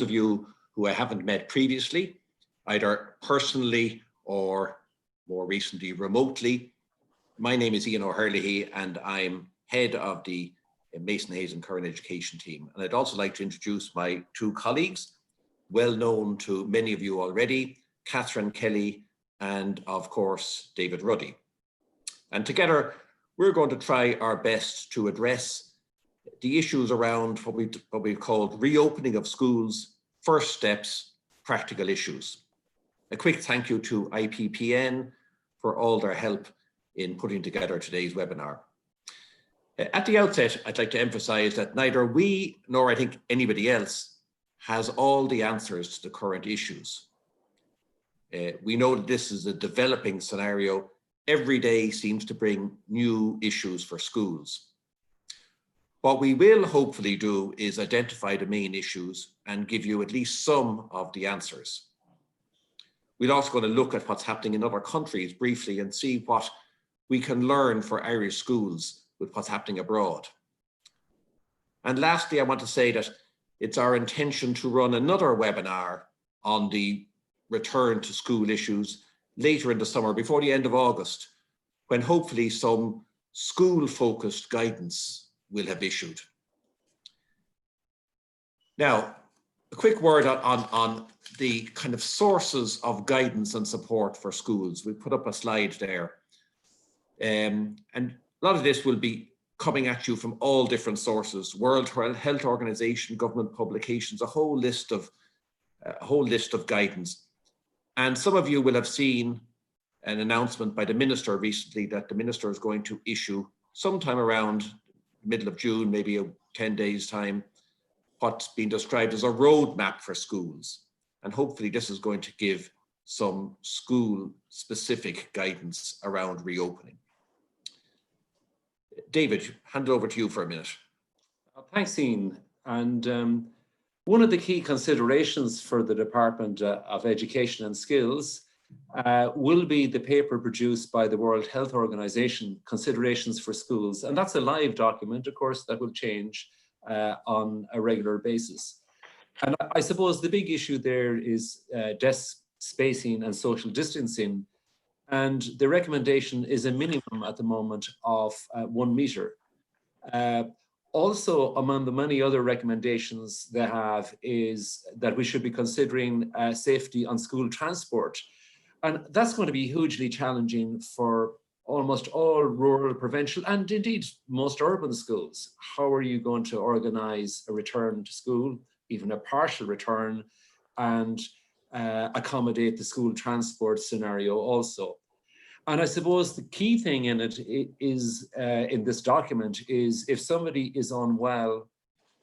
of you who I haven't met previously, either personally or more recently remotely, my name is Ian O'Herlihy and I'm head of the Mason Hayes and Curran Education team. And I'd also like to introduce my two colleagues, well known to many of you already, Catherine Kelly and of course, David Ruddy. And together, we're going to try our best to address the issues around what we've called reopening of schools, first steps, practical issues. A quick thank you to IPPN for all their help in putting together today's webinar. At the outset, I'd like to emphasize that neither we nor I think anybody else has all the answers to the current issues. We know that this is a developing scenario. Every day seems to bring new issues for schools. What we will hopefully do is identify the main issues and give you at least some of the answers. We're also going to look at what's happening in other countries briefly and see what we can learn for Irish schools with what's happening abroad. And lastly, I want to say that it's our intention to run another webinar on the return to school issues later in the summer, before the end of August, when hopefully some school-focused guidance will have issued. Now, a quick word on the kind of sources of guidance and support for schools. We put up a slide there. And a lot of this will be coming at you from all different sources: World Health Organization, government publications, a whole list of guidance. And some of you will have seen an announcement by the minister recently that the minister is going to issue sometime around the middle of June, maybe 10 days time, what's been described as a roadmap for schools. And hopefully this is going to give some school specific guidance around reopening. David, hand it over to you for a minute. Thanks, Ian. And one of the key considerations for the Department of Education and Skills will be the paper produced by the World Health Organization, Considerations for Schools. And that's a live document, of course, that will change on a regular basis. And I suppose the big issue there is desk spacing and social distancing. And the recommendation is a minimum at the moment of 1 meter. Also, among the many other recommendations they have is that we should be considering safety on school transport. And that's going to be hugely challenging for almost all rural, provincial, and indeed most urban schools. How are you going to organize a return to school, even a partial return, and accommodate the school transport scenario also? And I suppose the key thing in it is, in this document, is if somebody is unwell,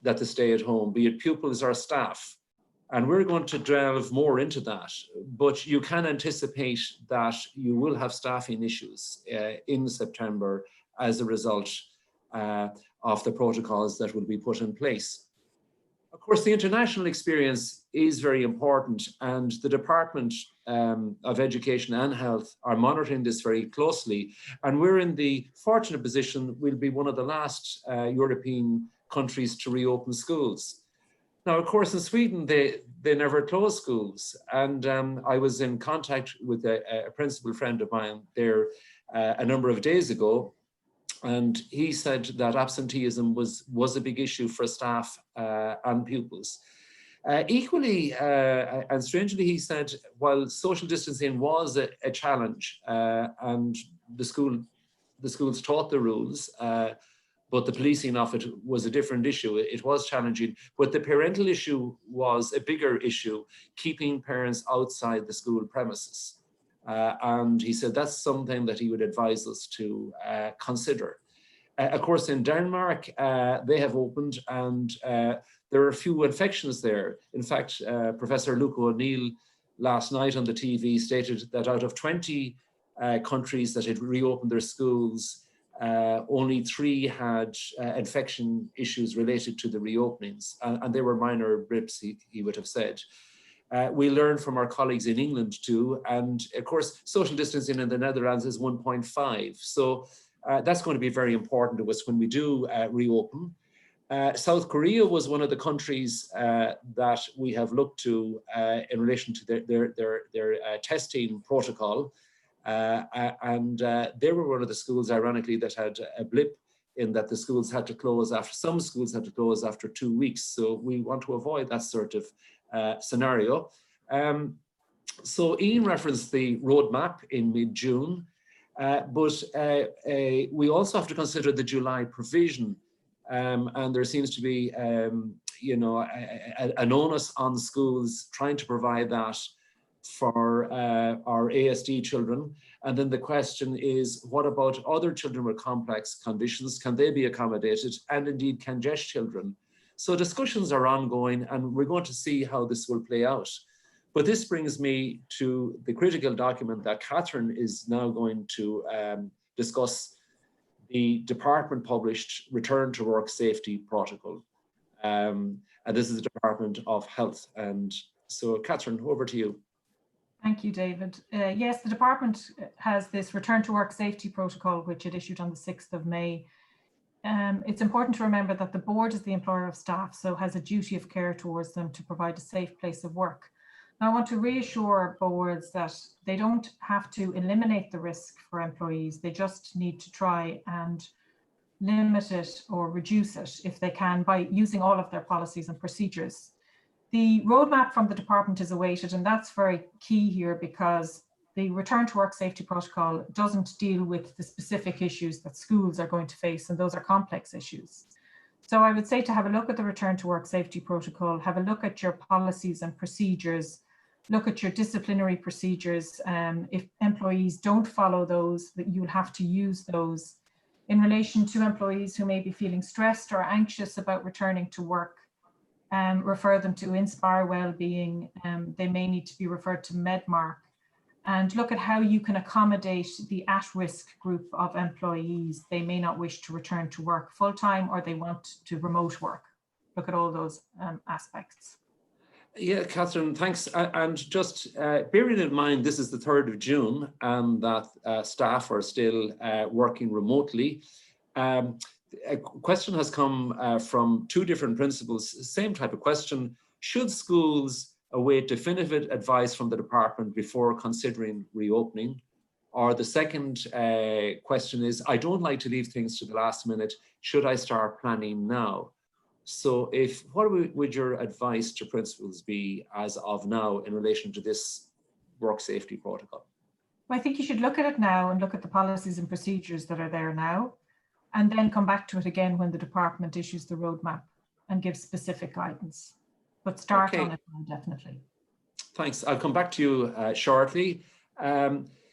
that they stay at home, be it pupils or staff. And we're going to delve more into that, but you can anticipate that you will have staffing issues in September as a result of the protocols that will be put in place. Of course, the international experience is very important, and the Department of Education and Health are monitoring this very closely. And we're in the fortunate position, we'll be one of the last European countries to reopen schools. Now, of course, in Sweden, they never close schools. And I was in contact with a principal friend of mine there a number of days ago. And he said that absenteeism was a big issue for staff and pupils. Equally, and strangely, he said, while social distancing was a challenge and the schools taught the rules, but the policing of it was a different issue. It was challenging, but the parental issue was a bigger issue, keeping parents outside the school premises. And he said that's something that he would advise us to consider. Of course, in Denmark, they have opened, and there are a few infections there. In fact, Professor Luca O'Neill last night on the TV stated that out of 20 countries that had reopened their schools, only 3 had infection issues related to the reopenings, and they were minor blips, he would have said. We learned from our colleagues in England too, and of course, social distancing in the Netherlands is 1.5. So that's going to be very important to us when we do reopen. South Korea was one of the countries that we have looked to in relation to their testing protocol. And they were one of the schools, ironically, that had a blip in that the schools had to close after, some schools had to close after 2 weeks. So we want to avoid that sort of scenario. So Ian referenced the roadmap in mid-June, but we also have to consider the July provision. And there seems to be, you know, an onus on schools trying to provide that for our ASD children. And then the question is, what about other children with complex conditions? Can they be accommodated? And indeed, can GESH children? So discussions are ongoing, and we're going to see how this will play out. But this brings me to the critical document that Catherine is now going to discuss, the department published Return to Work Safety Protocol. And this is the Department of Health. And so Catherine, over to you. Thank you, David. Yes, the department has this Return to Work Safety Protocol, which it issued on the 6th of May. It's important to remember that the board is the employer of staff, so has a duty of care towards them to provide a safe place of work. Now, I want to reassure boards that they don't have to eliminate the risk for employees. They just need to try and limit it or reduce it if they can by using all of their policies and procedures. The roadmap from the department is awaited, and that's very key here because the Return to Work Safety Protocol doesn't deal with the specific issues that schools are going to face, and those are complex issues. So I would say to have a look at the Return to Work Safety Protocol, have a look at your policies and procedures, look at your disciplinary procedures. If employees don't follow those, that you'll have to use those. In relation to employees who may be feeling stressed or anxious about returning to work, refer them to Inspire Wellbeing. They may need to be referred to Medmark, and look at how you can accommodate the at-risk group of employees. They may not wish to return to work full-time, or they want to remote work. Look at all those aspects. Yeah, Catherine, thanks. And just bearing in mind, this is the 3rd of June and that staff are still working remotely. A question has come from 2 different principals, same type of question. Should schools await definitive advice from the department before considering reopening? Or the second question is, I don't like to leave things to the last minute. Should I start planning now? So what would your advice to principals be as of now in relation to this work safety protocol? Well, I think you should look at it now and look at the policies and procedures that are there now, and then come back to it again when the department issues the roadmap and gives specific guidance. But start on it now, definitely. Thanks. I'll come back to you shortly.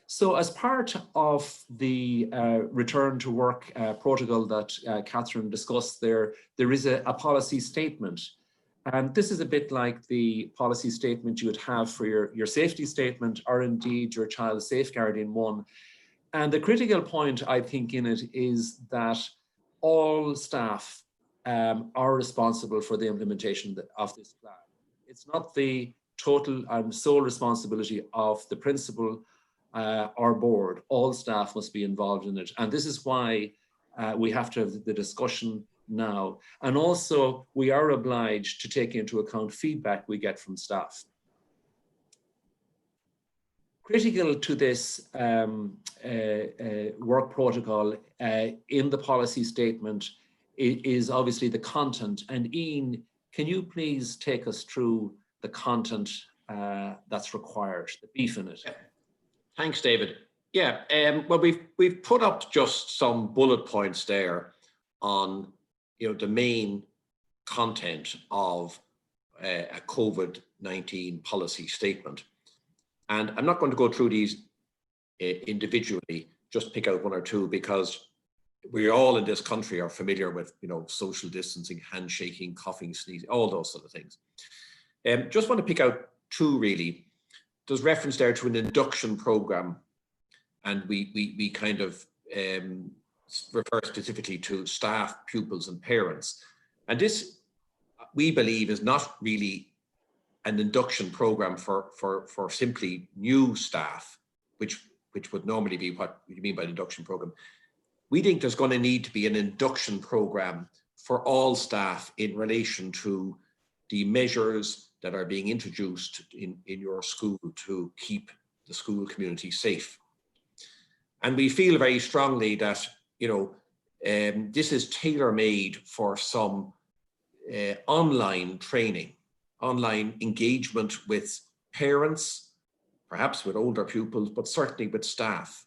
So as part of the return to work protocol that Catherine discussed there is a policy statement. And this is a bit like the policy statement you would have for your safety statement, or indeed your child safeguarding one. And the critical point, I think, in it is that all staff are responsible for the implementation of this plan. It's not the total and sole responsibility of the principal or board. All staff must be involved in it. And this is why we have to have the discussion now. And also, we are obliged to take into account feedback we get from staff. Critical to this work protocol in the policy statement is obviously the content. And Ian, can you please take us through the content that's required, the beef in it? Thanks, David. Yeah, well, we've put up just some bullet points there on, the main content of a COVID-19 policy statement. And I'm not going to go through these individually, just pick out 1 or 2, because we all in this country are familiar with, social distancing, handshaking, coughing, sneezing, all those sort of things. Just want to pick out 2 really. There's reference there to an induction program, and we kind of refer specifically to staff, pupils, and parents. And this, we believe, is not really an induction program for simply new staff, which would normally be what you mean by an induction program. We think there's going to need to be an induction program for all staff in relation to the measures that are being introduced in your school to keep the school community safe. And we feel very strongly that, this is tailor-made for some online training, online engagement with parents, perhaps with older pupils, but certainly with staff,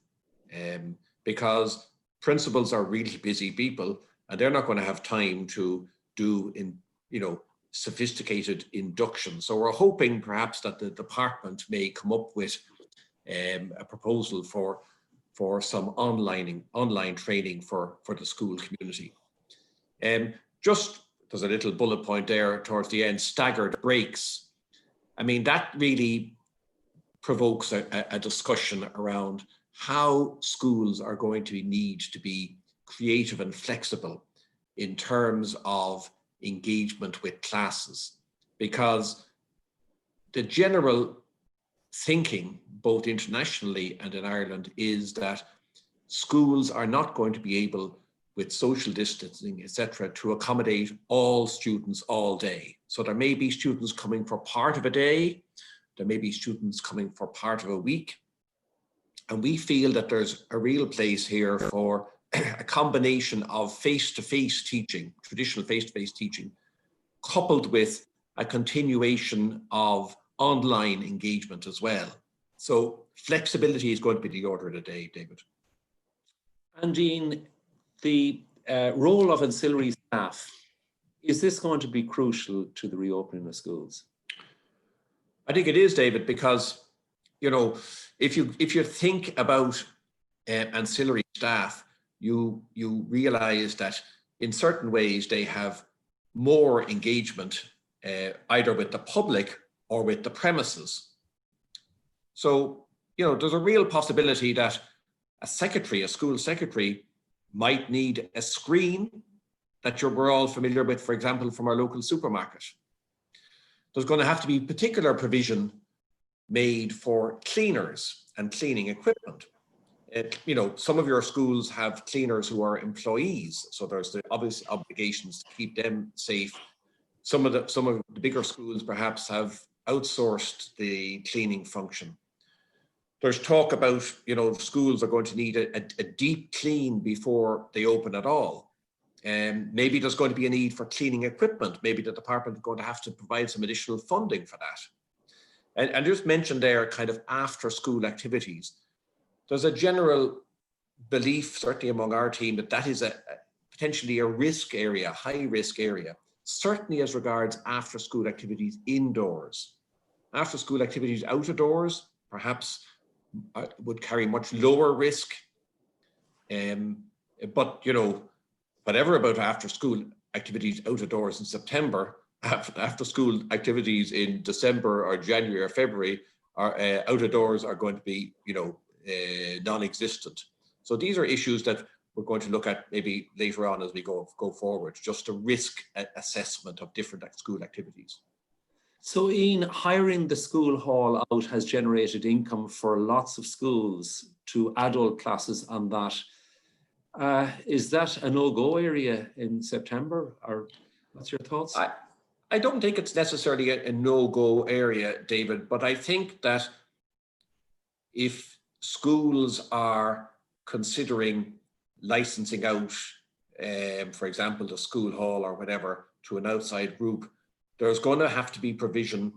because principals are really busy people and they're not going to have time to do sophisticated induction. So we're hoping perhaps that the department may come up with a proposal for some online training for the school community. Just there's a little bullet point there towards the end, staggered breaks. I mean, that really provokes a discussion around how schools are going to need to be creative and flexible in terms of engagement with classes, because the general thinking, both internationally and in Ireland, is that schools are not going to be able, with social distancing, etc., to accommodate all students all day. So there may be students coming for part of a day, there may be students coming for part of a week. And we feel that there's a real place here for a combination of face-to-face teaching, traditional face-to-face teaching, coupled with a continuation of online engagement as well. So flexibility is going to be the order of the day, David. And Dean, the role of ancillary staff, is this going to be crucial to the reopening of schools? I think it is, David, because, if you think about ancillary staff, you realize that in certain ways they have more engagement either with the public or with the premises. So, there's a real possibility that a school secretary might need a screen that we're all familiar with, for example, from our local supermarket. There's going to have to be particular provision made for cleaners and cleaning equipment. Some of your schools have cleaners who are employees, so there's the obvious obligations to keep them safe. Some of the bigger schools perhaps have outsourced the cleaning function. There's talk about, schools are going to need a deep clean before they open at all. And maybe there's going to be a need for cleaning equipment. Maybe the department is going to have to provide some additional funding for that. And just mentioned there kind of after school activities. There's a general belief, certainly among our team, that is potentially a risk area, high risk area, certainly as regards after school activities indoors. After school activities out of doors, perhaps would carry much lower risk. But, whatever about after school activities out of doors in September, after school activities in December or January or February are out of doors are going to be, non-existent. So these are issues that we're going to look at maybe later on as we go forward, just a risk assessment of different school activities. So Ian, hiring the school hall out has generated income for lots of schools to adult classes on that. Is that a no-go area in September, or what's your thoughts? I don't think it's necessarily a no-go area, David, but I think that if schools are considering licensing out, for example, the school hall or whatever, to an outside group, there's going to have to be provision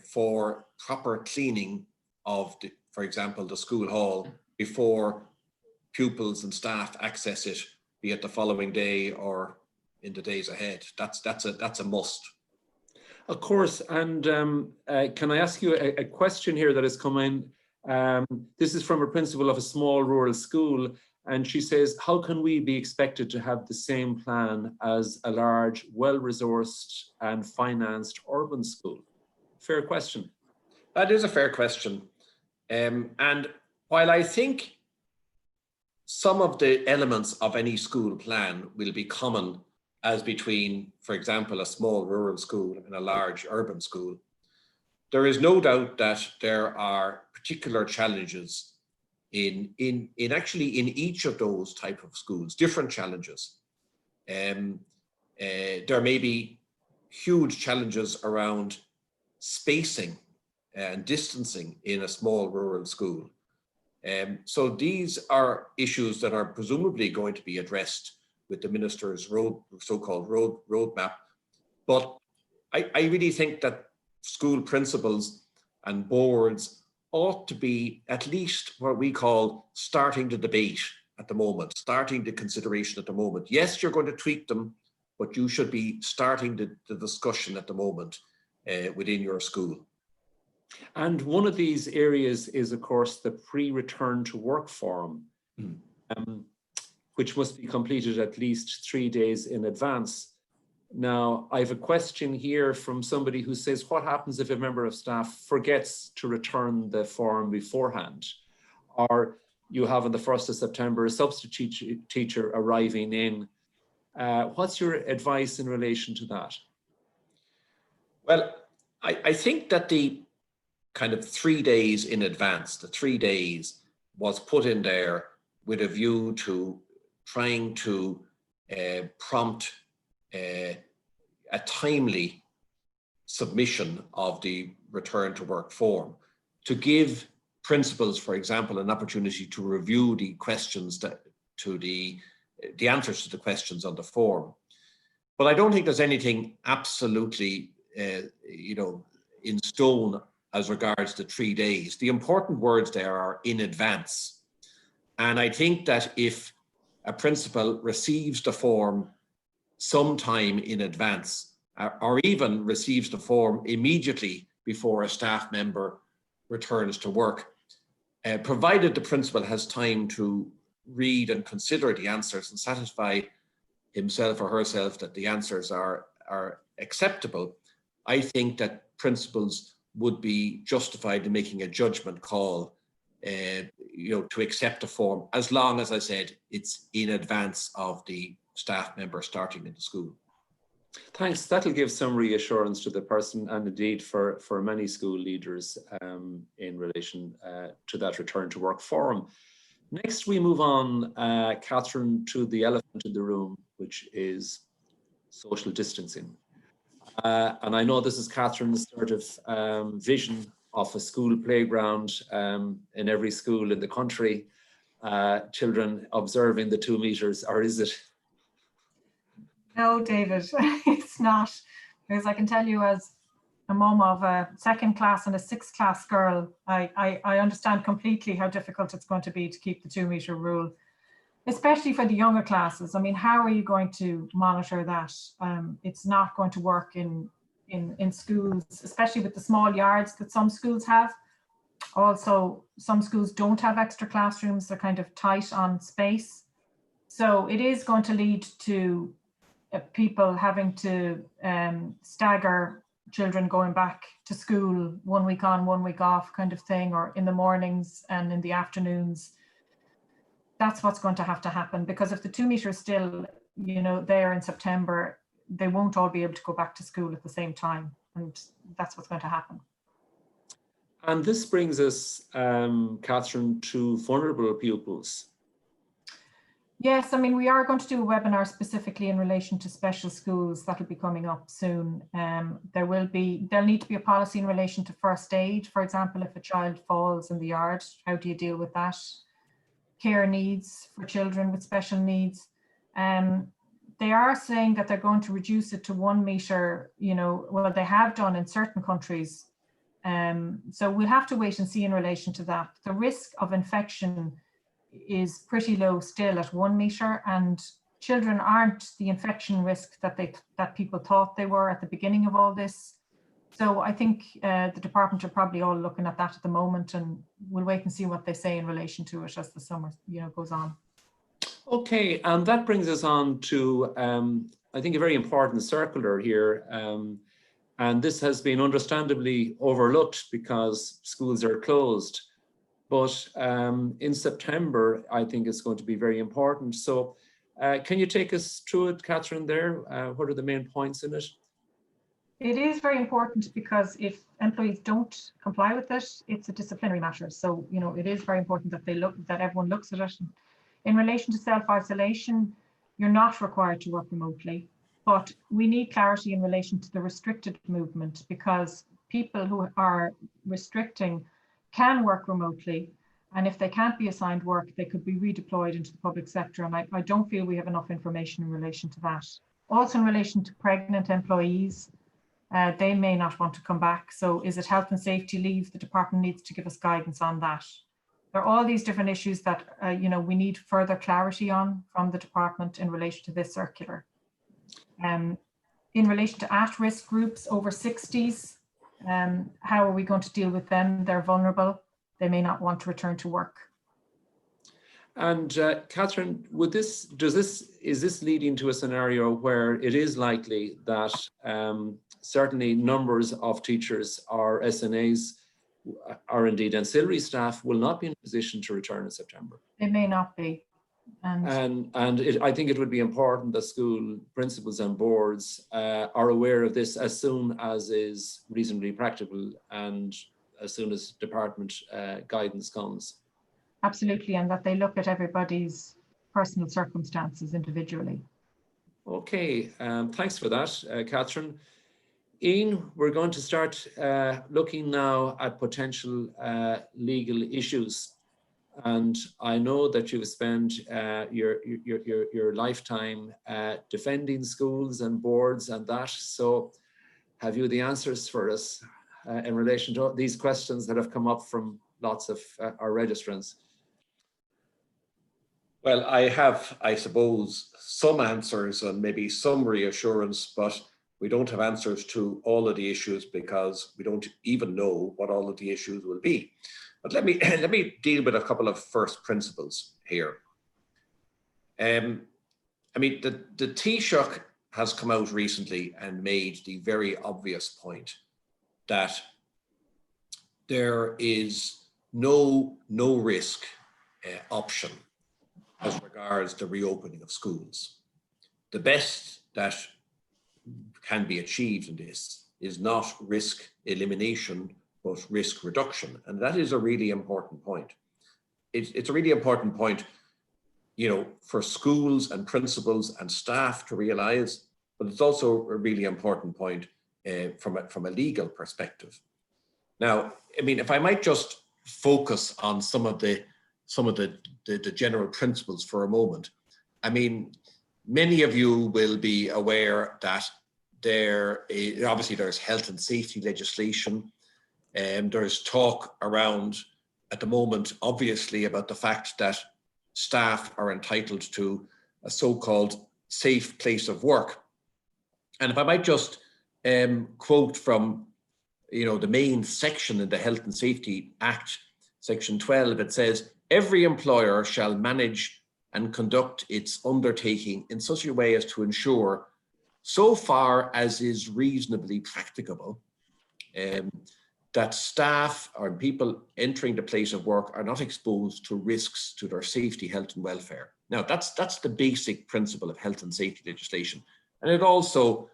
for proper cleaning of, for example, the school hall before pupils and staff access it, be it the following day or in the days ahead. That's a must. Of course, and can I ask you a question here that has come in? This is from a principal of a small rural school, and she says, how can we be expected to have the same plan as a large, well-resourced and financed urban school? Fair question. That is a fair question. And while I think some of the elements of any school plan will be common as between, for example, a small rural school and a large urban school, there is no doubt that there are particular challenges in actually in each of those type of schools, different challenges. There may be huge challenges around spacing and distancing in a small rural school. So these are issues that are presumably going to be addressed with the minister's so-called roadmap. But I really think that school principals and boards ought to be at least what we call starting the debate at the moment, starting the consideration at the moment. Yes, you're going to tweak them, but you should be starting the discussion at the moment within your school. And one of these areas is, of course, the pre-return to work form, which must be completed at least 3 days in advance. Now, I have a question here from somebody who says, what happens if a member of staff forgets to return the form beforehand? Or you have on the 1st of September a substitute teacher arriving in. What's your advice in relation to that? Well, I think that the kind of 3 days in advance, the 3 days was put in there with a view to trying to prompt a timely submission of the return to work form, to give principals, for example, an opportunity to review the questions the answers to the questions on the form. But I don't think there's anything absolutely, in stone as regards to 3 days. The important words there are in advance. And I think that if a principal receives the form sometime in advance, or even receives the form immediately before a staff member returns to work, provided the principal has time to read and consider the answers and satisfy himself or herself that the answers are acceptable, I think that principals would be justified in making a judgment call to accept the form, as long as, I said, it's in advance of the staff member starting in the school. Thanks. That'll give some reassurance to the person, and indeed for many school leaders in relation to that return to work form. Next, we move on, Catherine, to the elephant in the room, which is social distancing. And I know this is Catherine's sort of vision of a school playground in every school in the country, children observing the 2 meters, or is it? No, David, it's not. Because I can tell you, as a mum of a 2nd class and a 6th class girl, I understand completely how difficult it's going to be to keep the 2 meter rule, especially for the younger classes. I mean, how are you going to monitor that? It's not going to work in schools, especially with the small yards that some schools have. Also, some schools don't have extra classrooms. They're kind of tight on space. So it is going to lead to people having to stagger children going back to school 1 week on, 1 week off kind of thing, or in the mornings and in the afternoons. That's what's going to have to happen, because if the 2 meter is still, there in September, they won't all be able to go back to school at the same time. And that's what's going to happen. And this brings us, Catherine, to vulnerable pupils. Yes, I mean, we are going to do a webinar specifically in relation to special schools. That'll be coming up soon. There'll need to be a policy in relation to first aid. For example, if a child falls in the yard, how do you deal with that? Care needs for children with special needs. They are saying that they're going to reduce it to 1 meter, well, they have done in certain countries. So we'll have to wait and see in relation to that. The risk of infection is pretty low still at 1 meter, and children aren't the infection risk that people thought they were at the beginning of all this. So I think the department are probably all looking at that at the moment, and we'll wait and see what they say in relation to it as the summer goes on. Okay, and that brings us on to I think a very important circular here, and this has been understandably overlooked because schools are closed. But in September, I think it's going to be very important. So can you take us through it, Catherine, there? What are the main points in it? It is very important because if employees don't comply with it, it's a disciplinary matter. So, it is very important that everyone looks at it. In relation to self-isolation, you're not required to work remotely, but we need clarity in relation to the restricted movement, because people who are restricting can work remotely. And if they can't be assigned work, they could be redeployed into the public sector. And I don't feel we have enough information in relation to that. Also in relation to pregnant employees, they may not want to come back. So is it health and safety leave? The department needs to give us guidance on that. There are all these different issues that we need further clarity on from the department in relation to this circular. In relation to at-risk groups over 60s, how are we going to deal with them? They're vulnerable. They may not want to return to work. And Catherine, is this leading to a scenario where it is likely that certainly numbers of teachers or SNAs or indeed ancillary staff will not be in a position to return in September? They may not be. I think it would be important that school principals and boards are aware of this as soon as is reasonably practical and as soon as department guidance comes. Absolutely, and that they look at everybody's personal circumstances individually. Okay, thanks for that, Catherine. Ian, we're going to start looking now at potential legal issues. And I know that you've spent your lifetime defending schools and boards and that. So have you the answers for us in relation to these questions that have come up from lots of our registrants? Well, I have, I suppose, some answers and maybe some reassurance, but we don't have answers to all of the issues because we don't even know what all of the issues will be. But let me deal with a couple of first principles here. I mean, the Taoiseach has come out recently and made the very obvious point that there is no risk option as regards the reopening of schools. The best that can be achieved in this is not risk elimination, but risk reduction. And that is a really important point. It's a really important point, for schools and principals and staff to realize, but it's also a really important point from a legal perspective. Now, I mean, if I might just focus on some of the general principles for a moment. I mean, many of you will be aware that obviously there's health and safety legislation, and there's talk around at the moment, obviously, about the fact that staff are entitled to a so-called safe place of work. And if I might just quote from, the main section in the Health and Safety Act, Section 12, it says, every employer shall manage and conduct its undertaking in such a way as to ensure, so far as is reasonably practicable, that staff or people entering the place of work are not exposed to risks to their safety, health and welfare. Now, that's the basic principle of health and safety legislation. And it also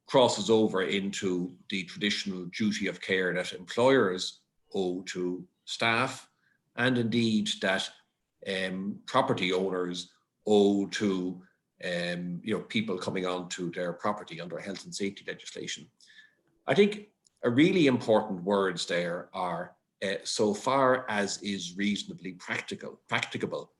crosses over into the traditional duty of care that employers owe to staff, and indeed that property owners owe to people coming onto their property under health and safety legislation. I think a really important words there are so far as is reasonably practicable.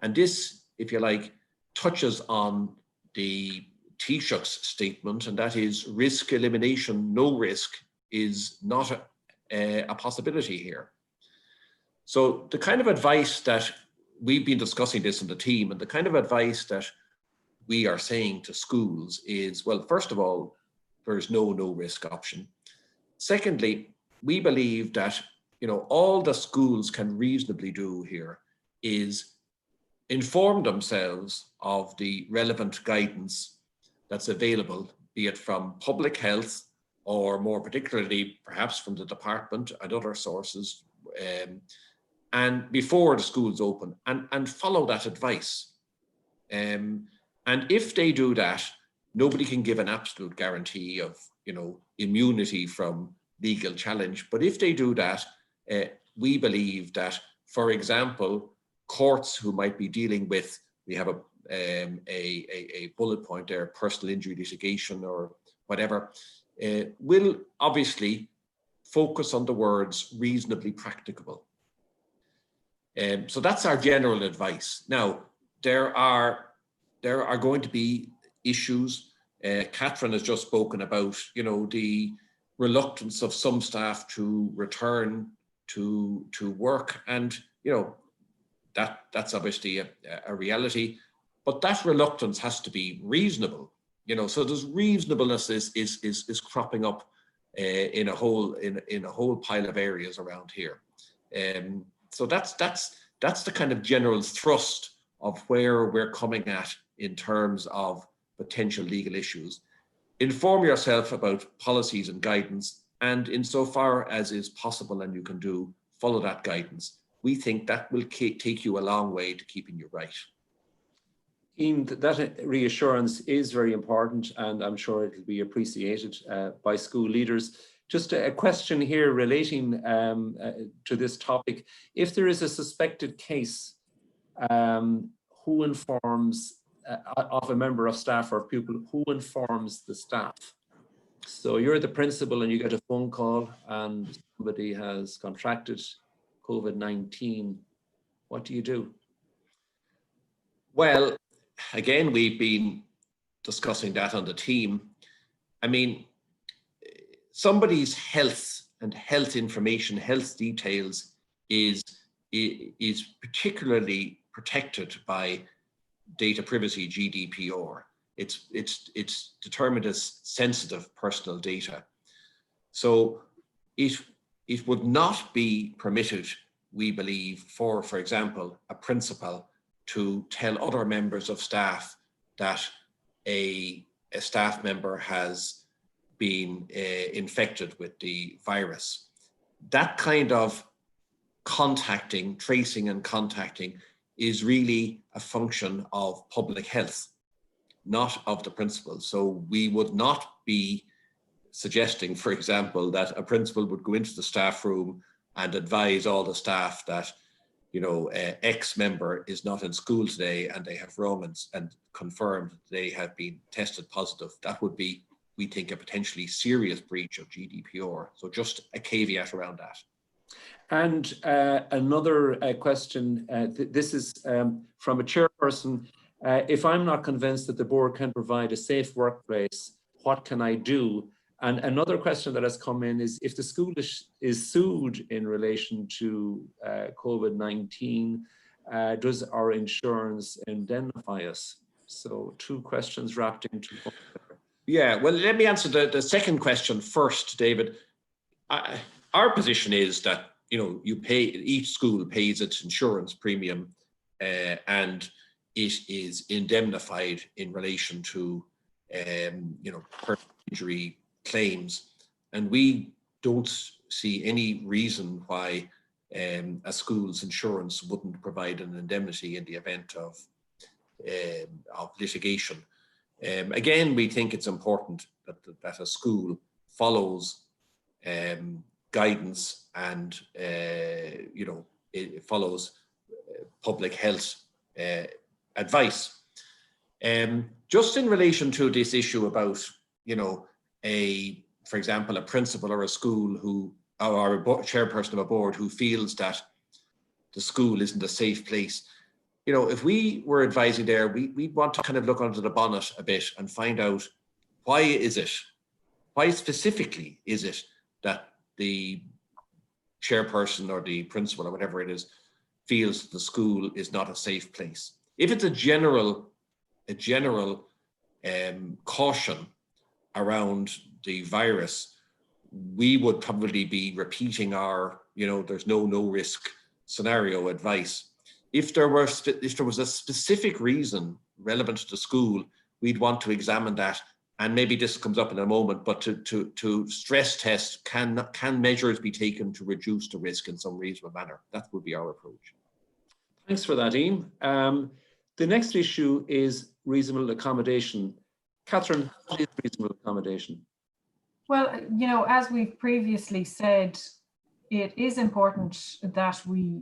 And this, if you like, touches on the Taoiseach's statement, and that is risk elimination, no risk is not a possibility here. So the kind of advice that we've been discussing this in the team, and the kind of advice that we are saying to schools is, well, first of all, there's no risk option. Secondly, we believe that all the schools can reasonably do here is inform themselves of the relevant guidance that's available, be it from public health or more particularly perhaps from the department and other sources, and before the schools open, and follow that advice. And if they do that, nobody can give an absolute guarantee of immunity from legal challenge. But if they do that, we believe that, for example, courts who might be dealing with, we have a bullet point there, personal injury litigation or whatever, will obviously focus on the words reasonably practicable. So that's our general advice. Now, there are going to be issues. Catherine has just spoken about, the reluctance of some staff to return to work, and that's obviously a reality. But that reluctance has to be reasonable. So there's reasonableness is cropping up in a whole pile of areas around here. So that's the kind of general thrust of where we're coming at in terms of potential legal issues. Inform yourself about policies and guidance, and insofar as is possible and you can do, follow that guidance. We think that will take you a long way to keeping you right. Ian, that reassurance is very important, and I'm sure it will be appreciated by school leaders. Just a question here relating to this topic. If there is a suspected case, who informs of a member of staff or pupil, who informs the staff? So you're the principal and you get a phone call and somebody has contracted COVID-19. What do you do? Well, again, we've been discussing that on the team. I mean, somebody's health and health information, health details is particularly protected by data privacy, GDPR. It's determined as sensitive personal data. So it would not be permitted, we believe, for example, a principal to tell other members of staff that a staff member has been infected with the virus. That kind of contacting, tracing and contacting is really a function of public health, not of the principal. So we would not be suggesting, for example, that a principal would go into the staff room and advise all the staff that, X member is not in school today and they have rung and confirmed they have been tested positive. That would be, we think, a potentially serious breach of GDPR. So just a caveat around that. And another question, this is from a chairperson. If I'm not convinced that the board can provide a safe workplace, what can I do? And another question that has come in is, if the school is sued in relation to COVID-19, does our insurance indemnify us? So 2 questions wrapped into one. Yeah, well, let me answer the second question first, David. Our position is that, each school pays its insurance premium and it is indemnified in relation to, personal injury claims. And we don't see any reason why a school's insurance wouldn't provide an indemnity in the event of litigation. Again, we think it's important that a school follows guidance and it follows public health advice. Just in relation to this issue about, for example, a principal or a school or a chairperson of a board who feels that the school isn't a safe place. If we were advising there, we'd want to kind of look under the bonnet a bit and find out why specifically is it that the chairperson or the principal or whatever it is feels the school is not a safe place. If it's a general caution around the virus, we would probably be repeating our, there's no risk scenario advice. If there was a specific reason relevant to the school, we'd want to examine that. And maybe this comes up in a moment, but to stress test, can measures be taken to reduce the risk in some reasonable manner? That would be our approach. Thanks for that, Ian. The next issue is reasonable accommodation. Catherine, what is reasonable accommodation? Well, as we've previously said, it is important that we,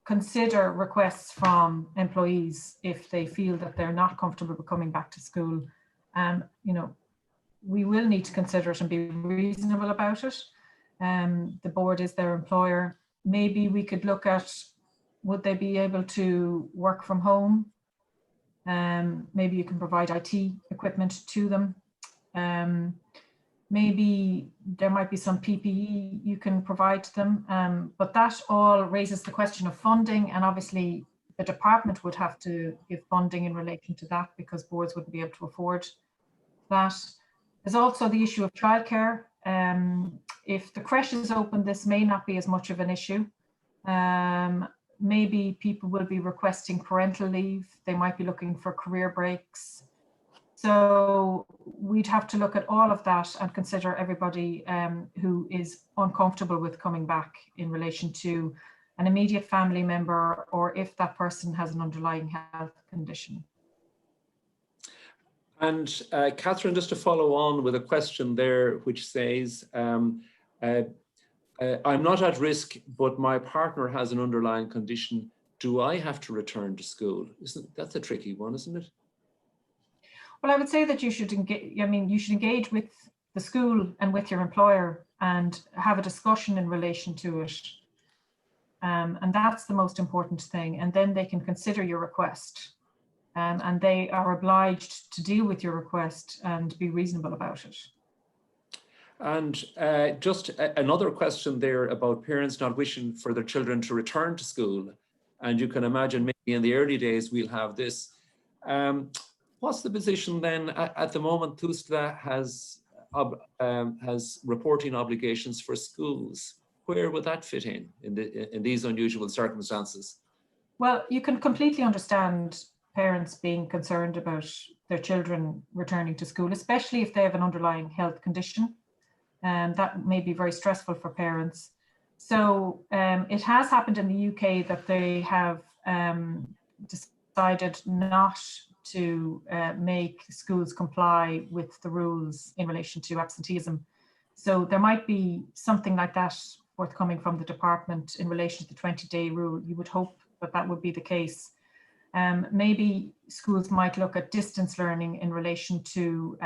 consider requests from employees if they feel that they're not comfortable with coming back to school. You know, we will need to consider it and be reasonable about it. The board is their employer. Maybe we could look at, would they be able to work from home? Maybe you can provide IT equipment to them. Maybe there might be some PPE you can provide to them, but that all raises the question of funding, and obviously the department would have to give funding in relation to that because boards wouldn't be able to afford that. There's also the issue of childcare. If the creche is open, this may not be as much of an issue. Maybe people will be requesting parental leave. They might be looking for career breaks. So we'd have to look at all of that and consider everybody who is uncomfortable with coming back in relation to an immediate family member, or if that person has an underlying health condition. And Catherine, just to follow on with a question there, which says, I'm not at risk, but my partner has an underlying condition. Do I have to return to school? That's a tricky one, isn't it? Well, I would say that you should engage. I mean, you should engage with the school and with your employer and have a discussion in relation to it. And that's the most important thing. And then they can consider your request. And they are obliged to deal with your request and be reasonable about it. And just another question there about parents not wishing for their children to return to school. And you can imagine maybe in the early days we'll have this. What's the position then at the moment? TUSLA has reporting obligations for schools. Where would that fit in these unusual circumstances? Well, you can completely understand parents being concerned about their children returning to school, especially if they have an underlying health condition. And that may be very stressful for parents. So it has happened in the UK that they have decided not to make schools comply with the rules in relation to absenteeism. So there might be something like that forthcoming from the department in relation to the 20-day rule. You would hope that that would be the case. Maybe schools might look at distance learning in relation to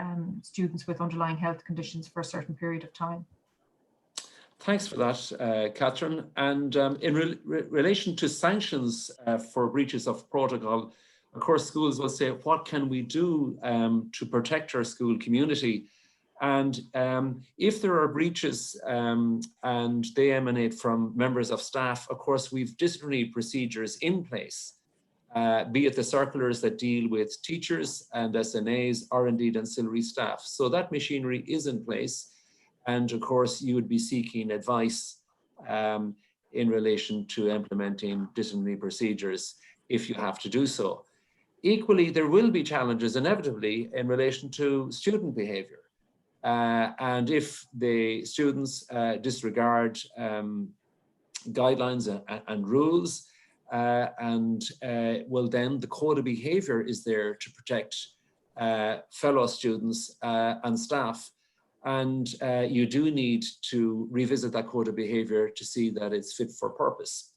students with underlying health conditions for a certain period of time. Thanks for that, Catherine. And in relation to sanctions for breaches of protocol, of course, schools will say, what can we do to protect our school community? And if there are breaches and they emanate from members of staff, of course, we've disciplinary procedures in place, be it the circulars that deal with teachers and SNAs or indeed ancillary staff. So that machinery is in place. And of course, you would be seeking advice in relation to implementing disciplinary procedures if you have to do so. Equally, there will be challenges inevitably in relation to student behavior. And if the students disregard guidelines and rules, well, then the code of behavior is there to protect fellow students and staff. And you do need to revisit that code of behavior to see that it's fit for purpose.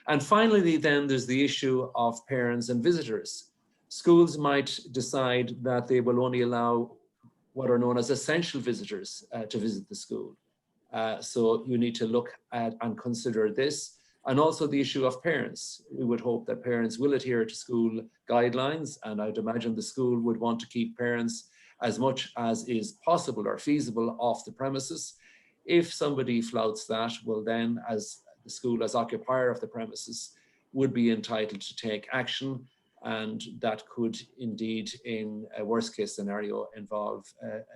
And finally, then there's the issue of parents and visitors. Schools might decide that they will only allow what are known as essential visitors to visit the school. So you need to look at and consider this. And also the issue of parents. We would hope that parents will adhere to school guidelines, and I'd imagine the school would want to keep parents as much as is possible or feasible off the premises. If somebody flouts that, well then, as the school as occupier of the premises would be entitled to take action, and that could indeed, in a worst case scenario, involve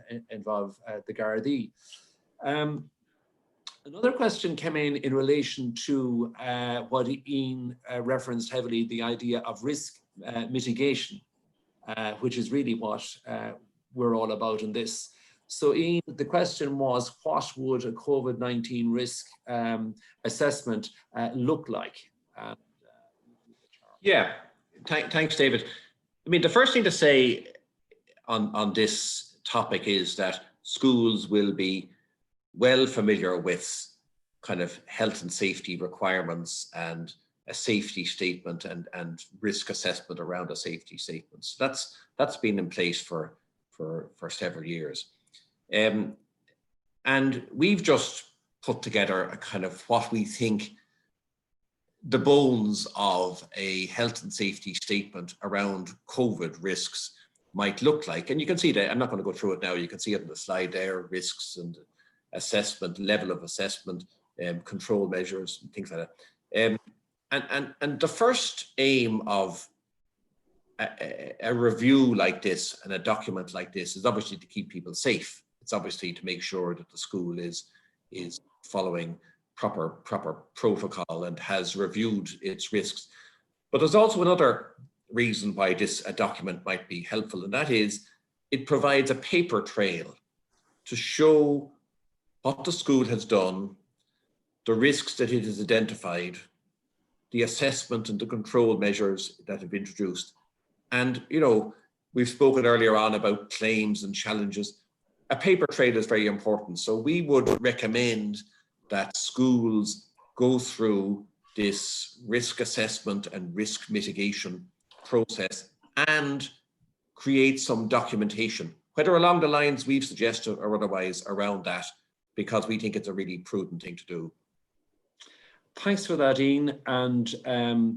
the Gardaí. Another question came in relation to what Ian referenced heavily, the idea of risk mitigation, which is really what we're all about in this. So Ian, the question was, what would a COVID-19 risk assessment look like? Yeah, thanks, David. I mean, the first thing to say on this topic is that schools will be well familiar with kind of health and safety requirements and a safety statement and risk assessment around a safety statement. So that's been in place for several years. And we've just put together a kind of what we think the bones of a health and safety statement around COVID risks might look like. And you can see that, I'm not going to go through it now, you can see it on the slide there, risks and assessment, level of assessment, control measures, and things like that. And the first aim of a review like this and a document like this is obviously to keep people safe. It's obviously to make sure that the school is following proper protocol and has reviewed its risks. But there's also another reason why a document might be helpful, and that is it provides a paper trail to show what the school has done, the risks that it has identified, the assessment and the control measures that have been introduced. And, you know, we've spoken earlier on about claims and challenges. A paper trail is very important. So we would recommend that schools go through this risk assessment and risk mitigation process and create some documentation, whether along the lines we've suggested or otherwise around that, because we think it's a really prudent thing to do. Thanks for that, Ian. And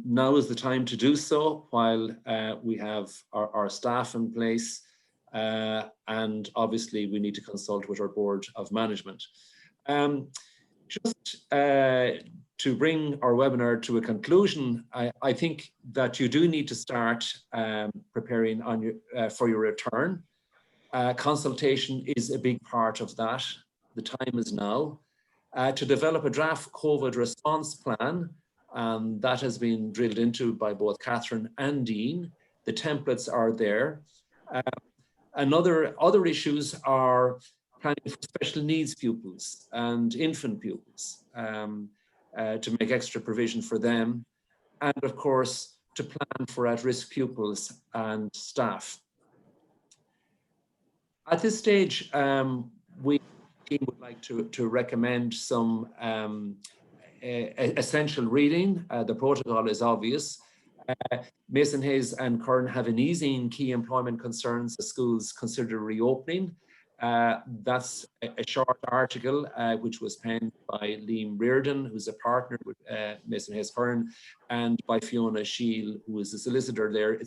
now is the time to do so while we have our staff in place. And obviously we need to consult with our board of management. Just to bring our webinar to a conclusion, I think that you do need to start preparing on for your return. Consultation is a big part of that. The time is now. To develop a draft COVID response plan, that has been drilled into by both Catherine and Dean. The templates are there. Other issues are planning for special needs pupils and infant pupils to make extra provision for them. And of course, to plan for at-risk pupils and staff. At this stage, we would like to recommend some essential reading. The protocol is obvious. Mason Hayes and Kern have an easing key employment concerns as schools consider reopening. That's a short article which was penned by Liam Reardon, who's a partner with Mason Hayes Kern, and by Fiona Shield, who is a solicitor there.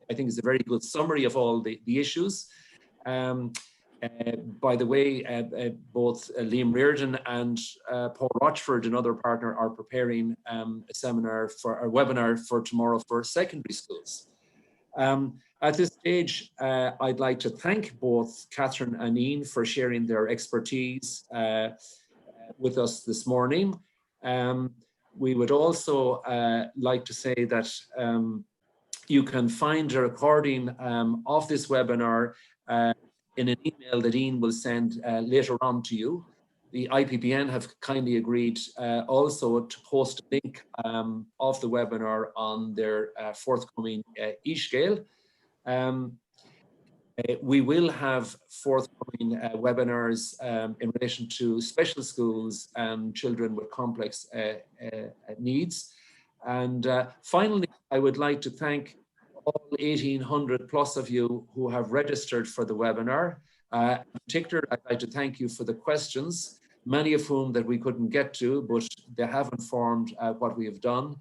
I think it's a very good summary of all the issues. By the way, both Liam Reardon and Paul Rochford, another partner, are preparing a webinar for tomorrow for secondary schools. At this stage, I'd like to thank both Catherine and Ian for sharing their expertise with us this morning. We would also like to say that you can find a recording of this webinar in an email that Ian will send later on to you. The IPPN have kindly agreed also to post a link of the webinar on their forthcoming e-scale. We will have forthcoming webinars in relation to special schools and children with complex needs. And finally, I would like to thank all 1,800 plus of you who have registered for the webinar. In particular, I'd like to thank you for the questions, many of whom that we couldn't get to, but they have informed what we have done.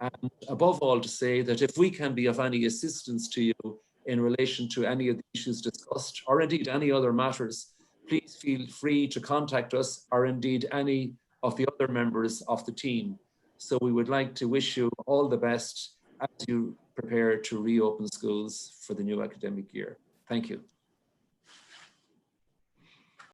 And above all, to say that if we can be of any assistance to you in relation to any of the issues discussed, or indeed any other matters, please feel free to contact us, or indeed any of the other members of the team. So we would like to wish you all the best as you prepare to reopen schools for the new academic year. Thank you.